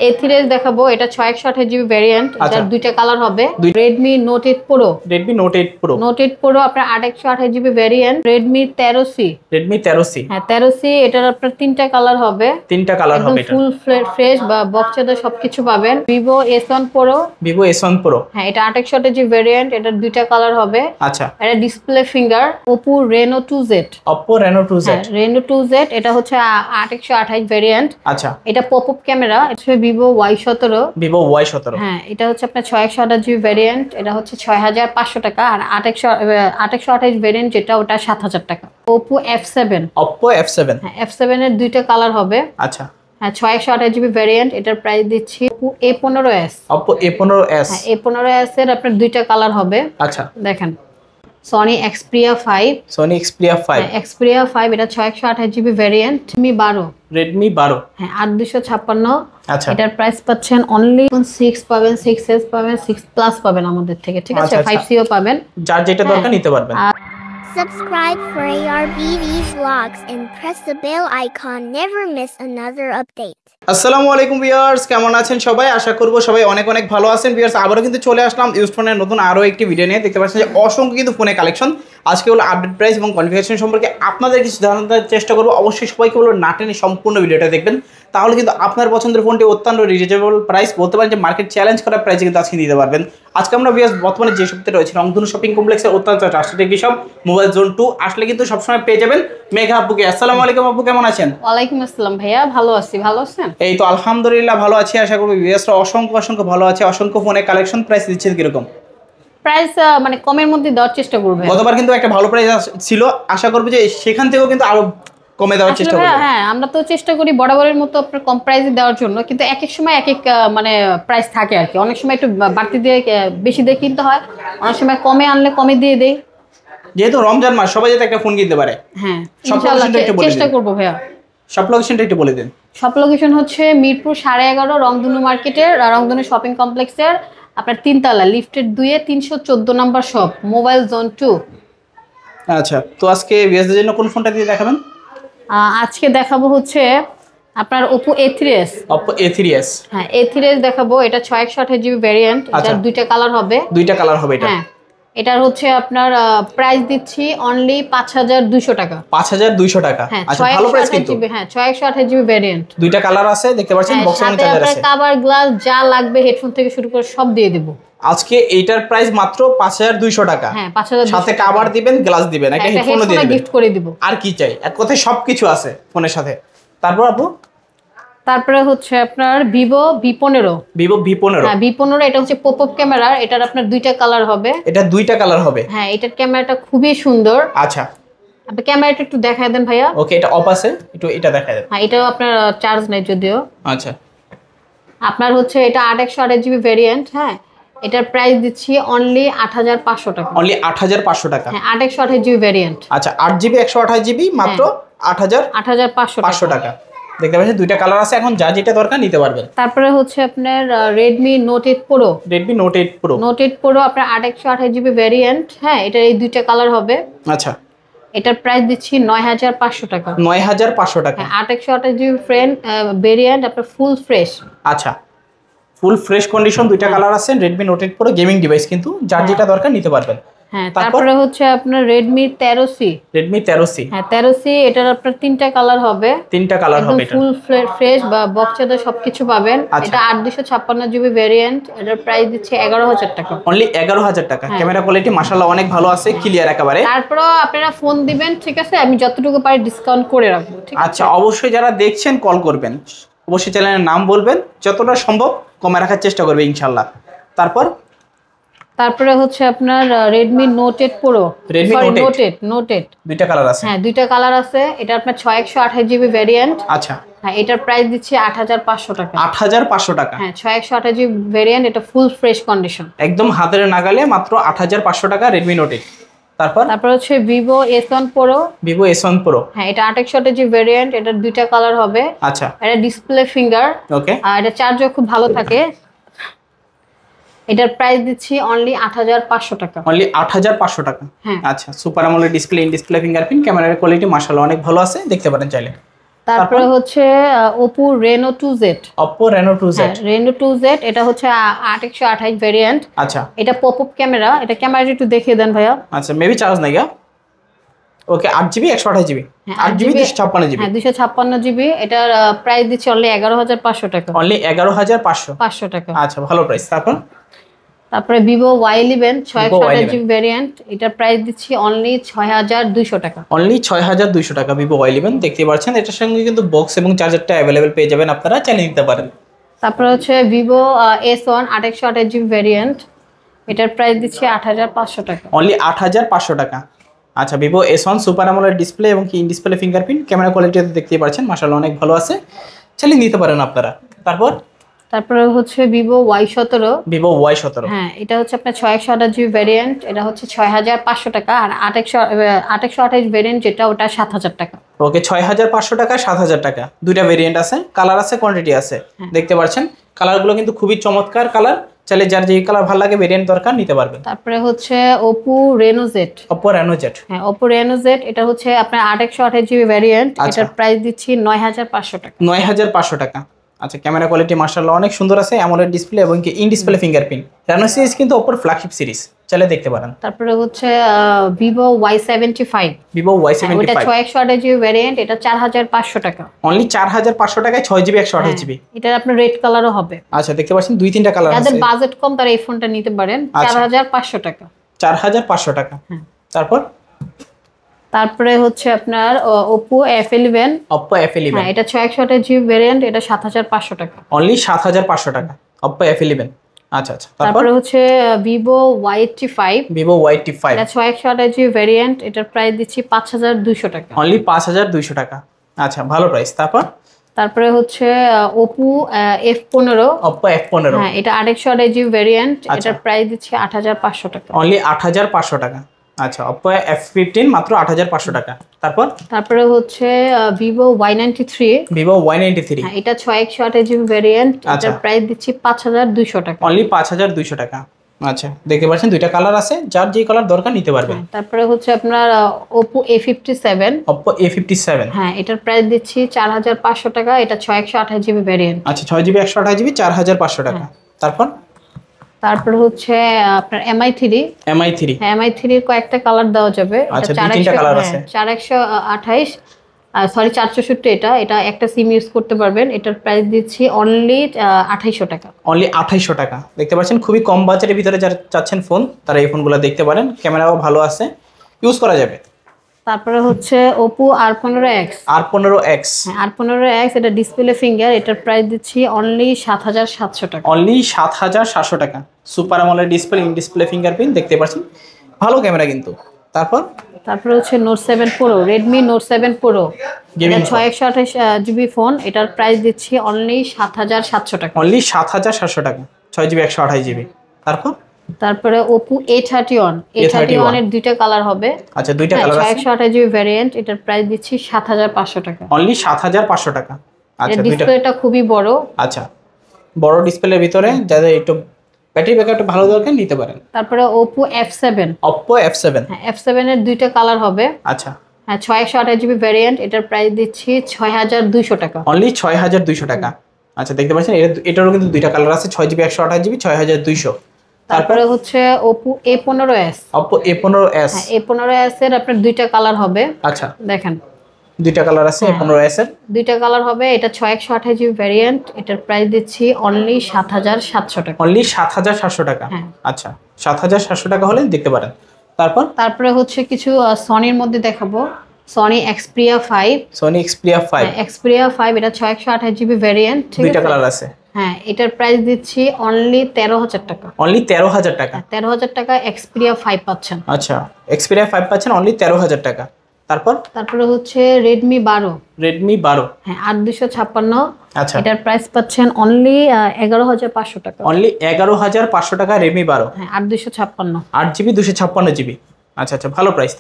A3s দেখাবো, এটা 6128 GB variant, এটার দুইটা কালার হবে। Redmi Note 8 Pro, Redmi Note 8 Pro, Note 8 Pro আপনার 8128 GB variant. Redmi 13C, Redmi 13C, হ্যাঁ 13C, এটার আপনার তিনটা কালার হবে। তিনটা কালার হবে, এটা ফুল ফ্রেশ বা বক্সের সবকিছু পাবেন। Vivo S1 Pro, Vivo S1 Pro, হ্যাঁ এটা 2828 জিবি ভেরিয়েন্ট, এটার দুইটা কালার হবে। আচ্ছা এটা display finger. Oppo Reno 2Z, Oppo Reno 2Z, হ্যাঁ Reno 2Z, এটা হচ্ছে 8128 ভেরিয়েন্ট। আচ্ছা এটা পপআপ ক্যামেরা। এটা হচ্ছে Vivo Y17, Vivo Y17, হ্যাঁ এটা হচ্ছে আপনার 6128 জিবি ভেরিয়েন্ট, এটা হচ্ছে 6500 টাকা। আর 8128 ভেরিয়েন্ট যেটা, ওটা 7000 টাকা। Oppo F7, Oppo F7, হ্যাঁ F7 এর দুইটা কালার হবে। আচ্ছা হ্যাঁ 6128 জিবি ভেরিয়েন্ট, এটার প্রাইস দিচ্ছি Oppo A15s, Oppo A15s, হ্যাঁ A15s এর আপনার দুইটা কালার হবে। আচ্ছা দেখেন Sony Xperia 5, Sony Xperia 5, Xperia 5, এটা 6128 জিবি ভেরিয়েন্ট। Redmi 12, হ্যাঁ 8256, আচ্ছা এটার প্রাইস পাচ্ছেন অনলি 6 পাবেন, 6s পাবেন, 6 প্লাস পাবেন আমাদের থেকে, ঠিক আছে? 5Cও পাবেন, যার যেটা দরকার নিতে পারবেন। Subscribe for ARBV vlogs and press the bell icon. Never miss another update. আসসালামু আলাইকুম ভিউয়ার্স, কেমন আছেন সবাই? আশা করব সবাই অনেক অনেক ভালো আছেন। ভিউয়ার্স আবারও কিন্তু চলে আসলাম ইউজড ফোনের নতুন আরও একটি ভিডিও নিয়ে। দেখতে পাচ্ছেন যে অসংখ্য কিন্তু ফোনের কালেকশন। আজকে হলো আপডেট প্রাইস এবং কনফিগারেশন সম্পর্কে আপনাদের কিছু জানার চেষ্টা করবো। অবশ্যই সবাইকে বলবো না টেনে সম্পূর্ণ ভিডিওটা দেখবেন, তাহলে কিন্তু আপনার পছন্দের ফোনটি অত্যন্ত রিজনেবল প্রাইস, বলতে পারেন যে মার্কেট চ্যালেঞ্জ করা প্রাইসে কিন্তু আজকে দিতে পারবেন। আজকে আমরা ভিউয়ার্স বর্তমানে যে সপ্তাহে রয়েছে রংধনু শপিং কমপ্লেক্সের অত্যন্ত ট্রাস্টেড একটি শপ মোবাইল জোন 2, আসলে কিন্তু সবসময় পেয়ে যাবেন মেঘা আপুকে। আসসালামু আলাইকুম আপু, কেমন আছেন? ওয়ালাইকুম আসসালাম ভাইয়া, ভালো আছি, ভালো আছেন? এই তো আলহামদুলিল্লাহ ভালো আছি। আশা করবো ভিউয়ার্সরা অসংখ্য ভালো আছে। অসংখ্য ফোনের কালেকশন, প্রাইস দিচ্ছেন কিরকম? প্রাইস মানে কমের মধ্যে দেওয়ার চেষ্টা করবেন। গতবার কিন্তু একটা ভালো প্রাইস ছিল, আশা করবো যে সেখান থেকেও কিন্তু আরো কমে দেওয়ার চেষ্টা করব। হ্যাঁ আমরা তো চেষ্টা করি বরাবরের মতো আপনার কম প্রাইসে দেওয়ার জন্য, কিন্তু এক এক সময় এক এক মানে প্রাইস থাকে আর কি। অনেক সময় একটু বাড়তি দিয়ে বেশি দিয়ে কিনতে হয়, অনেক সময় কমে আনলে কমে দিয়ে দেই। যেহেতু রমজান মাস, সবাই যাতে একটা ফোন কিনতে পারে। হ্যাঁ ইনশাআল্লাহ চেষ্টা করব ভাইয়া। সব লোকেশনটা একটু বলে দেন। সব লোকেশন হচ্ছে মিরপুর 11.5 রংধনু মার্কেটের, রংধনু শপিং কমপ্লেক্সের আপনার 3 তলা লিফটের 2-এ 314 নম্বর শপ, মোবাইল জোন 2। আচ্ছা, তো আজকে ভিউয়ারদের জন্য কোন ফোনটা দিয়ে দেখাবেন? আজকে দেখাবো হচ্ছে আপনার Oppo A3s, Oppo A3s, হ্যাঁ A3s দেখাবো। এটা 6128 জিবি ভেরিয়েন্ট, এটার দুইটা কালার হবে। দুইটা কালার হবে এটা। হ্যাঁ এটার হচ্ছে আপনার প্রাইস দিচ্ছি অনলি 5200 টাকা। 5200 টাকা, আচ্ছা ভালো প্রাইস কিন্তু। হ্যাঁ 6128 জিবি ভেরিয়েন্ট, দুইটা কালার আছে, দেখতে পাচ্ছেন বক্সের মধ্যে চার্জার আছে। কভার গ্লাস যা লাগবে হেডফোন থেকে শুরু করে সব দিয়ে দেব। আজকে এইটার প্রাইস মাত্র 5200 টাকা। হ্যাঁ 5200, সাথে কভার দিবেন, গ্লাস দিবেন, একটা হেডফোনও দিয়ে দিবেন, গিফট করে দিব। আর কি চাই? এক কথায় সবকিছু আছে ফোনের সাথে। তারপর আপু তারপরে হচ্ছে আপনার Vivo V15, হ্যাঁ V15, এটা হচ্ছে পপআপ ক্যামেরা, এটার আপনার দুইটা কালার হবে। এটা দুইটা কালার হবে, হ্যাঁ এটার ক্যামেরাটা খুবই সুন্দর। আচ্ছা আপনি ক্যামেরাটা একটু দেখায় দেন ভাইয়া। ওকে, এটা অফ আছে, একটু এটা দেখায় দেন। হ্যাঁ এটাও আপনার চার্জ নেই যদিও। আচ্ছা আপনার হচ্ছে এটা 8128 জিবি ভেরিয়েন্ট, হ্যাঁ এটার প্রাইস দিচ্ছি অনলি 8500 টাকা। অনলি 8500 টাকা, হ্যাঁ 8128 জিবি ভেরিয়েন্ট। আচ্ছা 8GB 128GB মাত্র 8500 টাকা। দেখতে পাচ্ছেন দুইটা কালার আছে, এখন যা যেটা দরকার নিতে পারবেন। তারপরে হচ্ছে আপনার Redmi Note 8 Pro, Note 8 Pro আপনার 8128 জিবি ভেরিয়েন্ট, হ্যাঁ এটার এই দুইটা কালার হবে। আচ্ছা এটার প্রাইস দিচ্ছি 9500 টাকা। 9500 টাকা, 8128 জিবি ভেরিয়েন্ট আপনার ফুল ফ্রেশ। আচ্ছা ফুল ফ্রেশ কন্ডিশন, দুইটা কালার আছে। Redmi Note 8 Pro gaming device কিন্তু, যার যেটা দরকার নিতে পারবেন। হ্যাঁ তারপরে হচ্ছে আপনার Redmi 13C, হ্যাঁ 13C, এটার আপনার তিনটা কালার হবে। তিনটা কালার হবে, এটা ফুল ফ্রেশ বা বক্সের সবকিছু পাবেন। এটা 8256 জিবি ভেরিয়েন্ট, এটার প্রাইস দিচ্ছে 11000 টাকা। অনলি 11000 টাকা। ক্যামেরা কোয়ালিটি মাশাআল্লাহ অনেক ভালো আছে, ক্লিয়ার একেবারে। তারপরও আপনারা ফোন দিবেন, ঠিক আছে, আমি যতটুকু পারি ডিসকাউন্ট করে রাখবো, ঠিক আছে? আচ্ছা অবশ্যই যারা দেখছেন কল করবেন, অবশ্যই চ্যানেলের নাম বলবেন, যতটা সম্ভব কমে রাখার চেষ্টা করবে ইনশাআল্লাহ। তারপরে হচ্ছে আপনার Redmi Note 8 Pro, Note 8 দুইটা কালার আছে, হ্যাঁ দুইটা কালার আছে। এটা আপনার 6128 জিবি ভেরিয়েন্ট, আচ্ছা হ্যাঁ এটার প্রাইস দিচ্ছি 8500 টাকা। 8500 টাকা, হ্যাঁ 6128 জিবি ভেরিয়েন্ট, এটা ফুল ফ্রেশ কন্ডিশন, একদম হাতের নাগালে, মাত্র 8500 টাকা Redmi Note 8। তারপর হচ্ছে Vivo S1 Pro, হ্যাঁ এটা 2828 জিবি ভেরিয়েন্ট, এটার দুইটা কালার হবে। আচ্ছা এটা ডিসপ্লে ফিঙ্গার, ওকে, আর এটা চার্জও খুব ভালো থাকে। এটার প্রাইস দিচ্ছি অনলি 8500 টাকা। অনলি 8500 টাকা, হ্যাঁ আচ্ছা super AMOLED display, in display fingerprint, ক্যামেরার কোয়ালিটি মাশাআল্লাহ অনেক ভালো আছে, দেখতে পারেন চাইলে। তারপরে হচ্ছে Oppo Reno 2Z। Oppo Reno 2Z, হ্যাঁ Reno 2Z, এটা হচ্ছে 8128 ভেরিয়েন্ট। আচ্ছা এটা পপআপ ক্যামেরা, এটা ক্যামেরাটা একটু দেখিয়ে দেন ভাইয়া। আচ্ছা মেবি চার্জ নাই গা। ওকে 8GB 128GB, 8GB 256GB। হ্যাঁ 256GB। এটার প্রাইস দিচ্ছি অনলি 11500 টাকা। অনলি 11500 500 টাকা। আচ্ছা ভালো প্রাইস। তারপরে Vivo Y11 628GB ভেরিয়েন্ট, এটার প্রাইস দিচ্ছি অনলি 6200 টাকা। অনলি 6200 টাকা Vivo Y11 দেখতে পাচ্ছেন। এটার সঙ্গে কিন্তু বক্স এবং চার্জারটা অ্যাভেলেবেল পেয়ে যাবেন, আপনারা চালিয়ে নিতে পারেন। তারপরে হচ্ছে Vivo S1 8128GB ভেরিয়েন্ট, এটার প্রাইস দিচ্ছি 8500 টাকা। অনলি 8500 টাকা। আচ্ছা Vivo S1 super AMOLED display এবং কি ইন ডিসপ্লে ফিঙ্গারপ্রিন্ট, ক্যামেরা কোয়ালিটিতে দেখতেই পাচ্ছেন মাশাআল্লাহ অনেক ভালো আছে, চালিয়ে নিতে পারেন আপনারা। তারপরে হচ্ছে Vivo Y17। Vivo Y17, হ্যাঁ এটা হচ্ছে আপনার 6128GB ভেরিয়েন্ট, এটা হচ্ছে 6500 টাকা। আর 8128 ভেরিয়েন্ট যেটা, ওটা 7000 টাকা। ওকে 6500 টাকা 7000 টাকা, দুইটা ভেরিয়েন্ট আছে, কালার আছে, কোয়ান্টিটি আছে, দেখতে পাচ্ছেন। কালারগুলো কিন্তু খুবই চমৎকার কালার, চাইলে যার যে কালার ভালো লাগে ভেরিয়েন্ট দরকার নিতে পারবেন। তারপরে হচ্ছে Oppo Reno Z। Oppo Reno Z, হ্যাঁ Oppo Reno Z, এটা হচ্ছে আপনার 8128GB ভেরিয়েন্ট, এটার প্রাইস দিচ্ছি 9500 টাকা। 9500 টাকা। আচ্ছা ক্যামেরা কোয়ালিটি মাশাআল্লাহ অনেক সুন্দর আছে, অ্যামোলেড ডিসপ্লে এবং কি in display fingerprint. Reno series কিন্তু Oppo ফ্ল্যাগশিপ সিরিজ, চাইলে দেখতে পারেন। তারপরে হচ্ছে Vivo Y75। Vivo Y75, এটা 6128GB ভেরিয়েন্ট, এটা 4500 টাকা। অনলি 4500 টাকায় 6GB 128GB। এটা আপনার রেড কালারও হবে। আচ্ছা দেখতে পাচ্ছেন 2-3টা কালার আছে। যাদের বাজেট কম তারা এই ফোনটা নিতে পারেন, 4500 টাকা। 4500 টাকা। তারপরে হচ্ছে আপনার Oppo F11। Oppo F11, হ্যাঁ এটা 6128GB ভেরিয়েন্ট, এটা 7500 টাকা। অনলি 7500 টাকা Oppo F11। আচ্ছা তারপরে হচ্ছে Vivo Y85। Vivo Y85, এটা 6128GB ভেরিয়েন্ট, এটার প্রাইস দিচ্ছি 5200 টাকা। অনলি 5200 টাকা। আচ্ছা ভালো প্রাইস। তারপরে হচ্ছে Oppo F15। Oppo F15, হ্যাঁ এটা 8128GB ভেরিয়েন্ট, এটার প্রাইস দিচ্ছি 8500 টাকা। অনলি 8500 টাকা। আচ্ছা Oppo F15 মাত্র 8500 টাকা। তারপরে হচ্ছে Vivo Y93। Vivo Y93, হ্যাঁ এটা 6128GB ভেরিয়েন্ট, এটার প্রাইস দিচ্ছি 5200 টাকা। অনলি 5200 টাকা। আচ্ছা দেখতে পাচ্ছেন দুইটা কালার আছে, যার যে কালার দরকার নিতে পারবেন। তারপরে হচ্ছে আপনার Oppo A57। Oppo A57, হ্যাঁ এটার প্রাইস দিচ্ছি 4500 টাকা, এটা 6128GB ভেরিয়েন্ট। আচ্ছা 6GB 128GB 4500 টাকা। তারপর হচ্ছে আপনার MI3। হ্যাঁ MI3 এর কয়েকটা কালার দেওয়া যাবে। আচ্ছা 2-3টা কালার আছে। 4128 সরি 464, এটা একটা সিম ইউজ করতে পারবেন। এটার প্রাইস দিচ্ছি অনলি 2800 টাকা। অনলি 2800 টাকা। দেখতে পাচ্ছেন খুবই কম বাজেটের ভিতরে যারা চাচ্ছেন ফোন, তারা এই ফোনগুলো দেখতে পারেন, ক্যামেরাও ভালো আছে, ইউজ করা যাবে। তারপরে হচ্ছে Oppo R15X। R15X, R15X এটা ডিসপ্লে ফিঙ্গার, এটার প্রাইস দিচ্ছি অনলি 7700 টাকা। অনলি 7700 টাকা। Super AMOLED display, in display fingerprint, দেখতে পাচ্ছেন ভালো ক্যামেরা কিন্তু। তারপরে হচ্ছে Note 7 Pro, Redmi Note 7 Pro, এটা 6128GB ফোন, এটার প্রাইস দিচ্ছি অনলি 7700 টাকা। অনলি 7700 টাকা, 6GB 128GB। তারপরে Oppo A31 এর দুইটা কালার হবে। আচ্ছা দুইটা কালার আছে, 6128GB ভেরিয়েন্ট, এটার প্রাইস দিচ্ছি 7500 টাকা। অনলি 7500 টাকা। আচ্ছা ডিসপ্লেটা খুবই বড়। আচ্ছা বড় ডিসপ্লের ভিতরে যাদের একটু ব্যাটারি ব্যাকআপটা ভালো দরকার নিতে পারেন। তারপরে Oppo F7। হ্যাঁ F7 এর দুইটা কালার হবে। আচ্ছা হ্যাঁ 6128GB ভেরিয়েন্ট, এটার প্রাইস দিচ্ছি 6200 টাকা। অনলি 6200 টাকা। আচ্ছা দেখতে পাচ্ছেন এটারও কিন্তু দুইটা কালার আছে, 6GB 128GB 6200। তারপরে হচ্ছে Oppo A15s। Oppo A15s, হ্যাঁ A15s এর আপনার দুইটা কালার হবে। আচ্ছা দেখেন দুইটা কালার আছে A15s এর, দুইটা কালার হবে। এটা 6128GB ভেরিয়েন্ট, এটার প্রাইস দিচ্ছি অনলি 7700 টাকা। অনলি 7700 টাকা। আচ্ছা 7700 টাকা হলে দেখতে পারেন। তারপরে হচ্ছে কিছু সনির মধ্যে দেখাবো। Sony Xperia 5। Xperia 5 এটা 6128GB ভেরিয়েন্ট, ঠিক আছে, দুইটা কালার আছে। হ্যাঁ এটার প্রাইস দিচ্ছি অনলি 13000 টাকা। অনলি 13000 টাকা। 13000 টাকা Xperia 5 পাচ্ছেন। আচ্ছা Xperia 5 পাচ্ছেন অনলি 13000 টাকা। তারপরে হচ্ছে Redmi 12। হ্যাঁ 8256। আচ্ছা এটার প্রাইস পাচ্ছেন অনলি 11500 টাকা। অনলি 11500 টাকা Redmi 12। হ্যাঁ 8256, 8GB 256GB। আচ্ছা ভালো প্রাইস।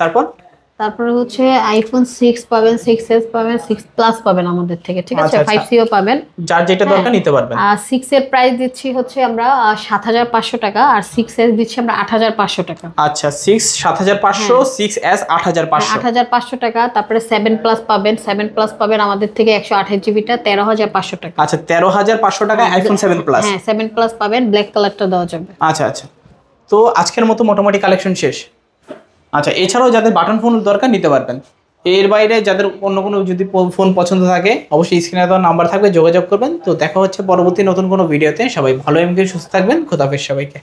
তারপরে হচ্ছে আইফোন 6 পাবেন, 6s পাবেন, 6 প্লাস পাবেন আমাদের থেকে, ঠিক আছে? 5Cও পাবেন, যার যেটা দরকার নিতে পারবেন। আর 6 এর প্রাইস দিচ্ছি হচ্ছে আমরা 7,500 টাকা, আর 6s দিচ্ছি আমরা 8,500 টাকা। আচ্ছা 6 7,500, 6s 8,500। 8,500 টাকা। তারপরে 7 প্লাস পাবেন, 7 প্লাস পাবেন আমাদের থেকে 128 জিবিটা 13,500 টাকা। আচ্ছা 13,500 টাকায় আইফোন 7 প্লাস। হ্যাঁ 7 প্লাস পাবেন, ব্ল্যাক কালারটা দেওয়া যাবে। আচ্ছা আচ্ছা, তো আজকের মতো মোটামুটি কালেকশন শেষ। আচ্ছা এছাড়াও যাদের বাটন ফোন দরকার নিতে পারবেন। এর বাইরে যাদের অন্য কোনো যদি ফোন পছন্দ থাকে অবশ্যই স্ক্রিনে দেওয়া নাম্বার থাকবে, যোগাযোগ করবেন। তো দেখা হচ্ছে পরবর্তী নতুন কোনো ভিডিওতে। সবাই ভালো এবং সুস্থ থাকবেন। খোদাহাফেজ সবাইকে।